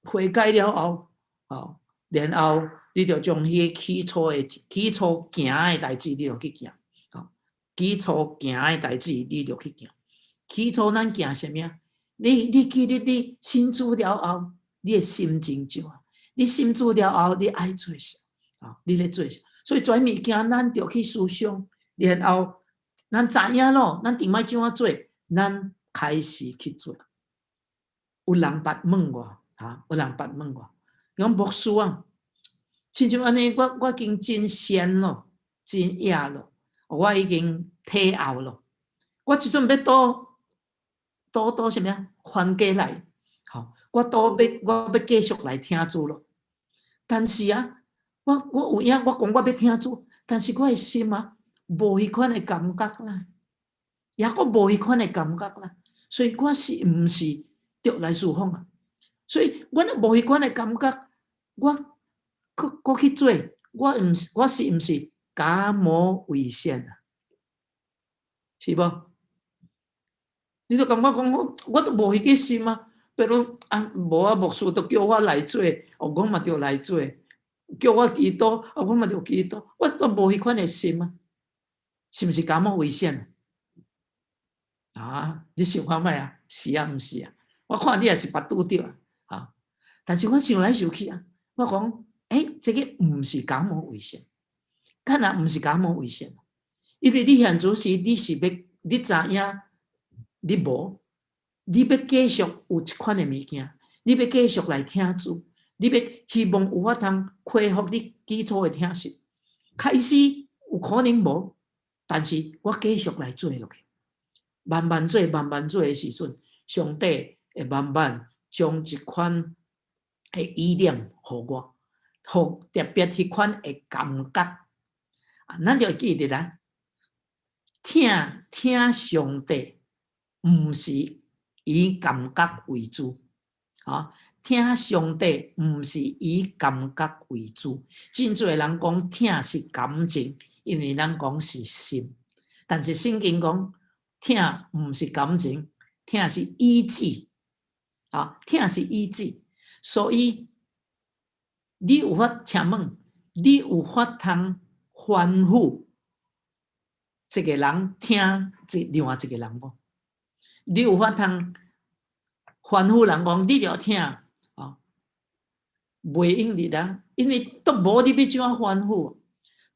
悔改了后，啊，然后你着将迄起初行的代志，你着去行，啊，起初行的代志，你着去行。起初咱行什么？你记得你信主了后，你的心情怎啊？你信主了后，你爱做啥？啊，你咧做啥？所以全物件咱着去思想，然后咱知影咯，咱顶摆怎啊做？咱开始去做。有人捌问我，有人捌问我，讲牧师啊，亲像安尼，我已经真仙咯，真野咯，我已经退后咯，我即阵要倒什么翻过来，好，我要继续来听主咯。但是啊，我有影，我讲我要听主，但是我的心啊，无迄款的感觉啦，也我无迄款的感觉啦，所以我是毋是着来侍奉啊？所以我若无迄款的感觉，我去做，我是毋是假冒伪善啊？是无？你就感觉讲我都无迄个心啊，比如啊，无啊，牧师都叫我来做，我嘛着来做，叫我祈祷，我嘛着祈祷，我都无迄款的心啊，是毋是假冒伪善啊？你想看卖啊？是啊，毋是啊？我看你也是捌拄着啊，但是我想来想去啊，我讲，这个毋是假冒伪善，敢若毋是假冒伪善，因为你现在时你是要你知影。你无，你要继续有一款的物件，你要继续来听主，你要希望有法通恢复你基础的听心，开始有有可能无，但是我继续来做落去，慢慢做，慢慢做的时阵，上帝会慢慢将一款的意念互我，互特别迄款的感觉。咱就记得啦，听上帝，毋是以感觉为主，听上帝毋是以感觉为主。真侪人讲听是感情，因为咱讲是心，但是圣经讲听毋是感情，听是意志，听是意志。所以你有法请问，你有法通吩咐一个人听另外一个人无？你有法通吩咐人讲你要听袂用你啦，因为都无你要怎样吩咐。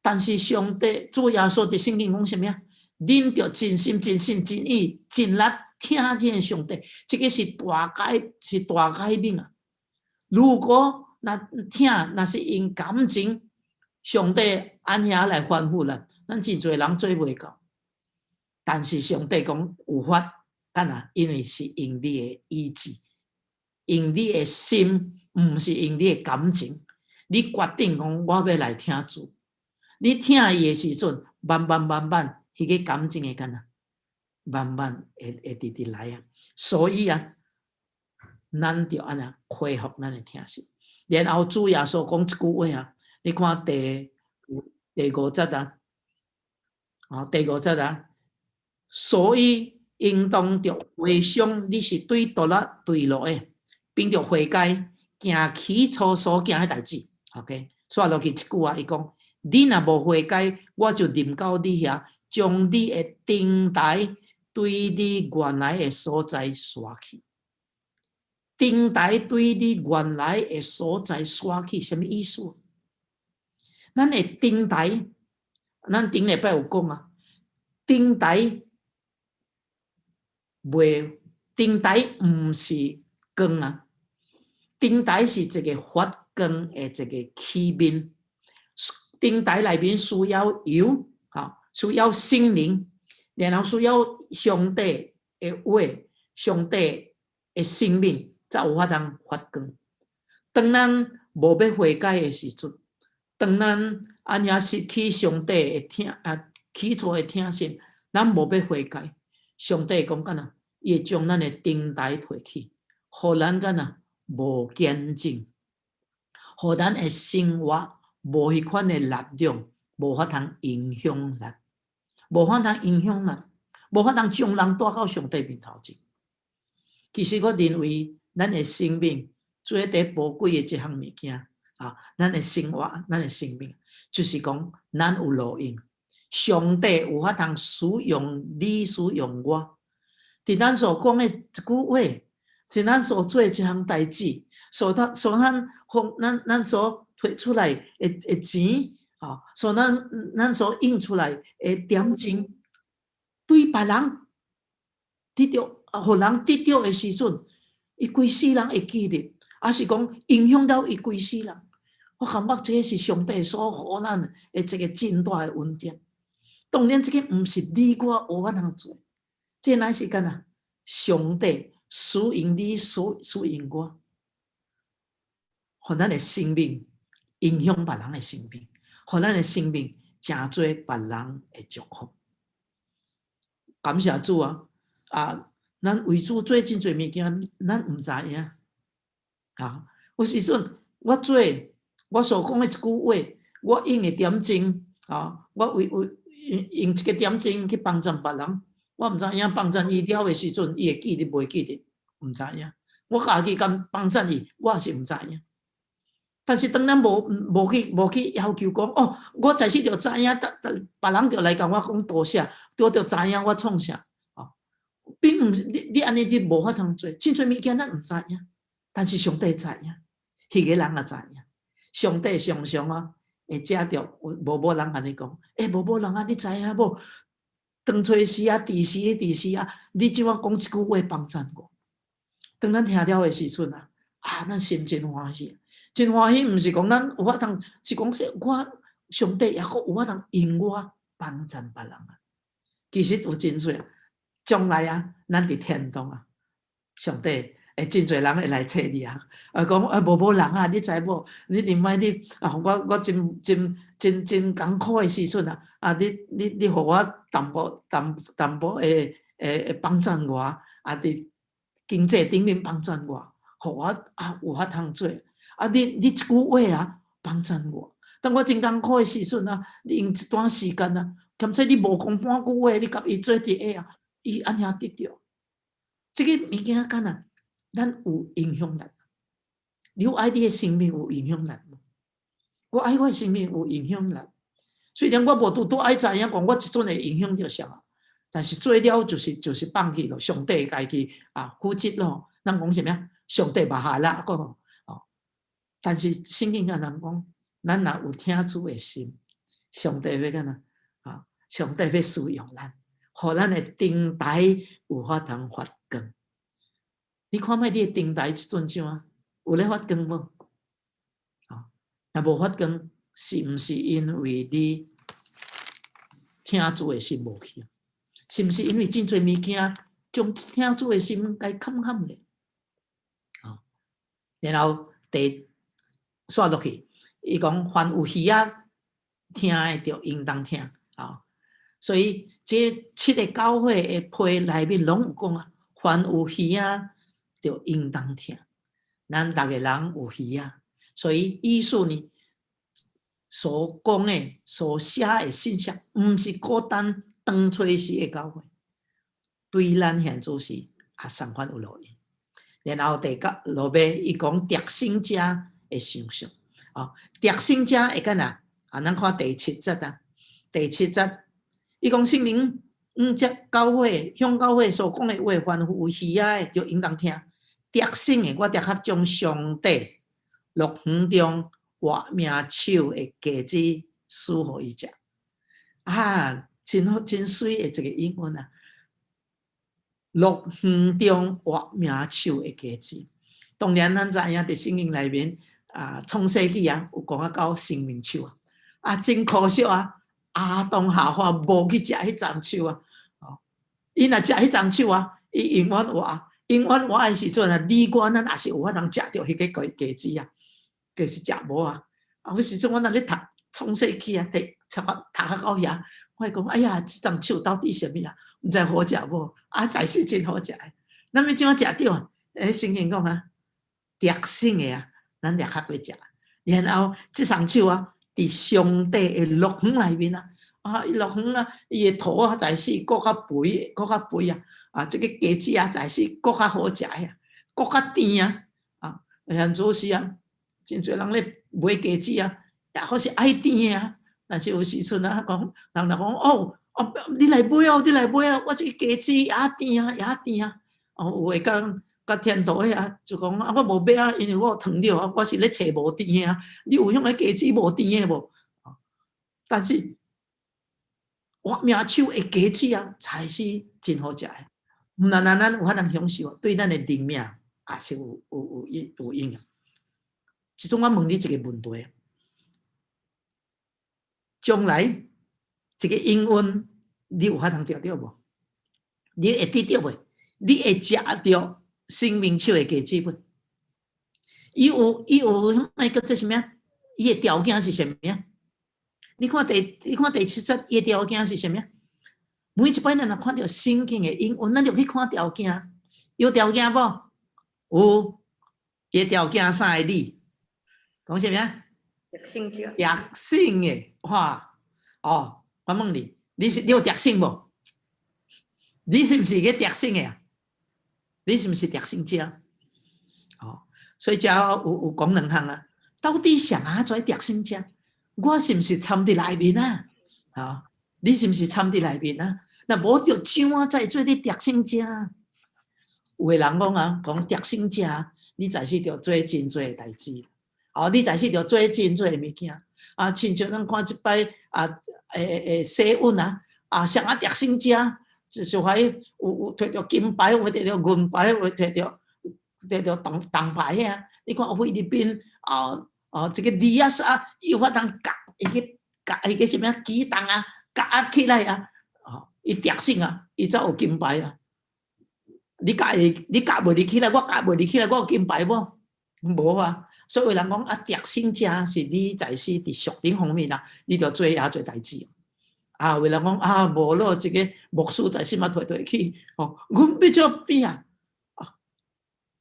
但是上帝主耶稣伫圣经讲什么啊？恁着真心、真心、真意、真力听见上帝，这个是大改变啊！如果若是因感情，上帝按遐来吩咐咱，咱真侪人做袂到。但是上帝讲有法，干啊？因为是用你的意志，用你的心，毋是用你的感情。你决定讲我要来听主，你听伊的时阵，慢慢，迄个感情会干啊？慢慢会直直来啊！所以啊，咱着安那恢复咱的听心。然后主耶稣讲一句话啊，你看第5节啊，第5节啊，所以应当着回想你是对倒落对路的，并着悔改，行起初所行的代志。OK， 刷落去一句啊，伊讲：你若无悔改，我就临到你遐，将你的灯台对你原来的所在刷去。灯台对你原来的所在刷去，什么意思？咱的灯台，咱顶礼拜有讲啊，灯台灯台毋是光啊，灯台是一个发光的一个器皿。灯台内面需要油，需要圣灵，然后需要上帝的话，上帝的生命，才有法通发光。当咱无要悔改的时阵，当咱安遐失去上帝的听起初的听心，咱无要悔改，上帝讲干哪？伊会将咱的灯台摕去，互咱干哪？无见证，互咱的生活无迄款的力量，无法通影响咱，无法通影响咱，无法通将人带到上帝面头前。其实我认为，咱的生命最第宝贵的一项物件咱的生活，咱的生命，就是讲咱有路用，上帝有法通使用你，使用我。伫咱所讲的一句话，是咱所做的一项代志，所咱所摕出来的钱所咱所用出来的点钱，对别人得到，互人得到的时阵，伊规世人会记得，还是讲影响到伊规世人。我感觉这是上帝所予咱的一个真大的恩典。当然，这个毋是你我有法通做，这乃是干哪？上帝使用你，使用我，互咱的生命影响别人的生命，互咱的生命成做别人的祝福。感谢主啊！咱为主做真侪物件，咱毋知影有时阵我所讲的一句话，我用的点钟我用这个点钟去帮助别人，我毋知影帮助伊了的时阵，伊会记得袂记得，毋知影。我家己敢帮助伊，我也是毋知影。但是当咱无去要求讲我在世着知影，别人着来甲我讲多谢，我着知影我创啥并毋是你安尼你无法通做，真侪物件咱毋知影，但是上帝知影，迄个人也知影。上帝常常会借着无人安尼讲，无人你知影无？当初时第时，你怎啊讲一句话帮助我？当咱听了的时阵咱心真欢喜，真欢喜，毋是讲咱有法通，是讲我上帝也阁有法通因我帮助别人啊。其实有真侪啊，将来啊，咱伫天堂啊，上帝会真侪人会来找你啊，讲无人啊，你知无？你另外你啊，我真艰苦的时阵啊，你互我淡薄会帮助我啊，伫经济顶面帮助我，互我啊有法通做啊，你一句话啊帮助我。当我真艰苦的时阵啊，你用一段时间啊，兼且你无讲半句话，你甲伊做一下啊，伊安尼得着。这个物件敢若咱有影响力，你爱你的生命有影响力，我爱我的生命有影响力。虽然我无拄爱知影讲我即阵会影响着啥，但是做了就是放弃了，上帝家己啊负责咯。咱讲什么？上帝嘛下啦，讲哦。但是圣经甲人讲，咱若有听主的心，上帝要干呐啊？上帝要使用咱，互咱的灯台有法通发光。你看卖你的灯台即阵怎啊？有咧发光无？啊，若无发光，是毋是因为你听主的心无去？是毋是因为真侪物件将听主的心该砍咧？啊，然后第刷落去，伊讲凡有耳仔听的，就应当听啊。所以这7个教会的批内面拢有讲啊，凡有耳仔就应当听。咱逐个人有耳仔，所以意思呢，所讲的、所写的信息，毋是孤单当吹时的教会，对咱现做是也相反有路用。然后第个落尾，伊讲得胜者的想象啊，得胜者会干呐？啊，咱看第7节啊，第7节，伊讲圣灵这教会向教会所讲的话，凡有耳仔的就应当听。得胜的，我得较将上帝乐园中活命树的果子赐互伊食啊，真好真水的一个英文啊！乐园中活命树的果子，当然咱知影伫圣经内面啊，创世纪啊有讲到生命树啊，啊真可惜啊，亚当夏娃无去食迄丛树啊，哦，伊若食迄丛树啊，伊永远活。永远活的时阵啊，你我咱也是有法通食着迄个果子啊，就是食无啊。啊，有时阵我若咧读创世纪啊，读到遐，我会讲，哎呀，这丛树到底是啥物啊？毋知好食无？啊，才是真好食的。咱要怎啊食着？圣经讲啊，得胜的啊，咱立刻要食。然后这丛树啊，伫上帝的乐园内面啊，啊，乐园啊，伊的土啊，才是搁较肥，搁较肥啊。啊，这个果子啊，才是搁较好食呀，搁较甜啊！啊，现做是啊，真侪人咧买果子啊，也好是爱甜啊。但是有时阵啊，讲人讲哦，你来买哦，你来买哦，我这个果子也甜啊，也甜啊。哦，有诶甲天图遐就讲啊，我无买啊，因为我有糖尿啊，我是咧找无甜啊。你有向诶果子无甜诶无？但是活命树诶果子啊，才是真好食诶。毋但咱有法通享受，对咱的灵命也是有影响。即种我问你一个问题：将来一个应允，你有法通得到无？你会得到未？你会食到生命树的果子未？伊有那个做什么？伊的条件是什么？你看第7节，伊的条件是什么？每一摆咱若看到圣经的应允，咱就去看条件，有条件无？有，伊条件3个字，讲什么？得胜者。得胜的，哇！哦，我问你，你有得胜无？你是毋是个得胜的啊？你是毋是得胜者？哦，所以就有讲2项啊。到底啥做得胜者？我是毋是参伫内面啊？啊，你是毋是参伫内面啊？那无就怎啊才做你得胜者？有个人讲啊，讲得胜者，你才是着做真多的代志。哦，你才是着做真多的物件。啊，亲像咱看一摆啊，西运啊，啊，上啊得胜者，就是话有摕着金牌，有摕着银牌，有摕着铜牌啊。你看菲律宾啊，这个利亚斯啊，伊有法通夹伊个甲迄个什么举重啊，夹起来啊，哦，伊特性啊，伊才有金牌啊。你夹袂入起来，我夹袂入起来，我有金牌无？无啊。所以有人讲啊，特性者是你在是伫属灵方面啊，你着做遐做代志。啊，有人讲啊，无咯，这个牧师在什么推去，哦，阮要怎比啊？啊，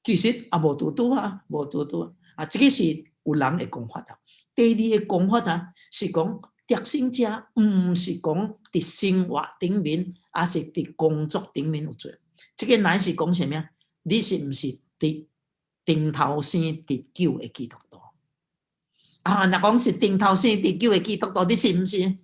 其实也无拄拄啊，无拄拄啊，这个是有人的讲法啊。第二个讲法啊，是讲特性者毋是讲伫生活顶面，也是伫工作顶面有做。这个乃是讲什么？你是毋是伫顶头生伫救的基督徒？啊，若讲是顶头生伫救的基督徒，你是毋是？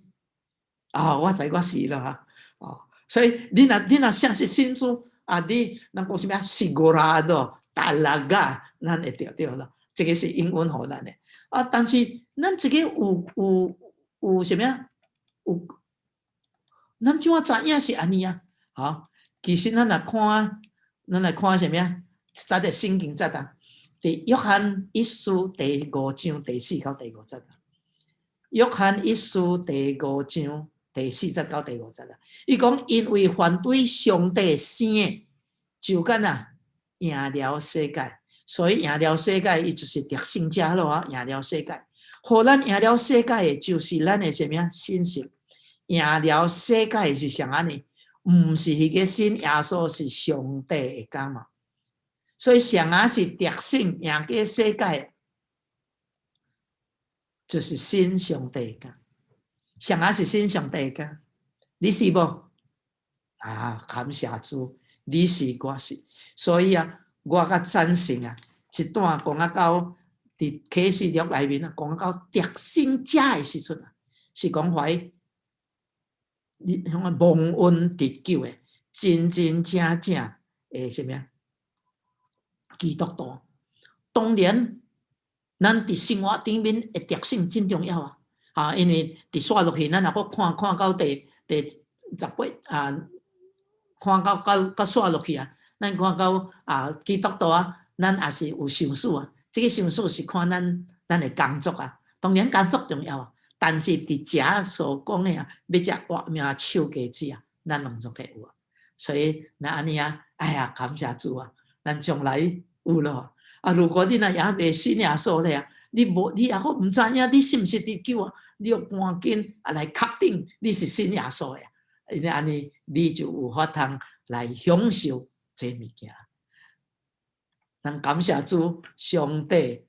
啊、我知我是了哈。哦，所以你若相信信主啊，你咱讲什么？sigurado talaga，咱会对了。这个是英文好难的啊，但是咱这个有什么呀？有，咱怎啊知影是安尼啊？好，其实咱来看什么呀？早的圣经节啊，伫约翰一书第5章第4到第5节啊。约翰一书第5章第4节到第5节啊。伊讲因为反对上帝生，就敢啊赢了世界。所以赢了世界，伊就是特性者咯啊！赢了世界，互咱赢了世界的，就是咱的什么信心。赢了世界是啥安尼？毋是迄个信耶稣是上帝的讲嘛？所以上啊是特性赢个世界，就是信上帝讲。上啊是信上帝讲，你是无？啊，感谢主，你是我是，所以啊，我较赞成啊。一段讲啊到伫启示录内面啊，讲到特性者的时阵啊，是讲怀你像啊蒙恩得救的真真正正的什么呀？基督徒。当然，咱伫生活顶面的特性真重要啊！啊，因为伫刷落去，咱若阁看到第18啊，看到刷落去啊，咱看到啊基督徒啊。咱也是有上诉啊，这个上诉是看咱的工作啊，当然工作重要啊，但是伫遮所讲的啊，要食活命手家子啊，咱拢总会有啊，所以那安尼啊，哎呀，感谢主啊，咱将来有咯啊。如果你若也未信耶稣咧啊，你也阁毋知影你是毋是得救啊，你要赶紧啊来确定你是信耶稣的，因为安尼你就有法通来享受这物件。咱感谢主，上帝